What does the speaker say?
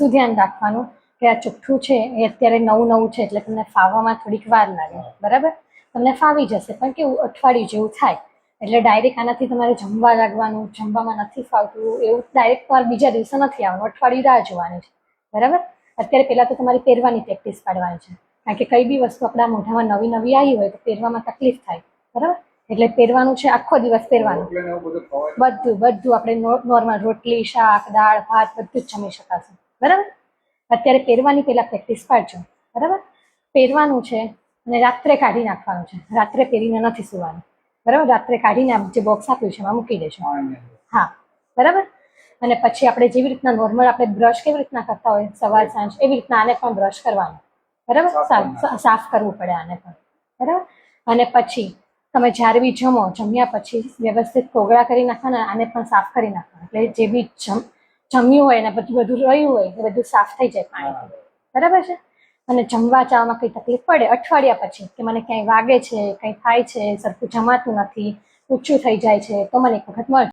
શું ધ્યાન રાખવાનું કે આ ચોખ્ઠું છે એ અત્યારે નવું છે એટલે તમને ફાવવામાં થોડીક વાર લાગે, બરાબર? તમને ફાવી જશે પણ કેવું અઠવાડિયું જેવું થાય એટલે ડાયરેક્ટ આનાથી તમારે જમવા લાગવાનું, જમવામાં નથી ફાવતું એવું ડાયરેક્ટ તમારે બીજા દિવસે નથી આવવાનું, અઠવાડિયું રાહ જોવાની છે, બરાબર? અત્યારે પહેલાં તો તમારી પહેરવાની પ્રેક્ટિસ પાડવાની છે, કારણ કે કઈ બી વસ્તુ આપણા મોઢામાં નવી આવી હોય તો પહેરવામાં તકલીફ થાય, બરાબર? એટલે પહેરવાનું છે, આખો દિવસ પહેરવાનું, બધું આપણે નોર્મલ રોટલી, શાક, દાળ, ભાત બધું જ જમી શકાશે, બરાબર? અત્યારે પહેરવાની પહેલાં પ્રેક્ટિસ પાડજો, બરાબર? પહેરવાનું છે અને રાત્રે કાઢી નાખવાનું છે, રાત્રે પહેરીને નથી સુવાનું, બરાબર? રાત્રે કાઢીને જે બોક્સ આપ્યું છે એમાં મૂકી દેજો, હા, બરાબર? અને પછી આપણે જેવી રીતના નોર્મલ આપણે બ્રશ કેવી રીતના કરતા હોય સવાર સાંજ એવી રીતના આને પણ બ્રશ કરવાનું, બરાબર? સાફ કરવું પડે આને પણ, બરાબર? અને પછી તમે જ્યારે બી જમ્યા પછી વ્યવસ્થિત કોગળા કરી નાખવાના, આને પણ સાફ કરી નાખવાના, એટલે જે બી જમ્યું હોય ને બધું રહ્યું હોય એ બધું સાફ થઈ જાય પાણીથી, બરાબર છે? અને જમવા ચાવામાં કંઈ તકલીફ પડે અઠવાડિયા પછી કે મને ક્યાંય વાગે છે, કંઈ થાય છે, સરખું જમાતું નથી, ઊંચું થઈ જાય છે તો મને એક વખત મળજો.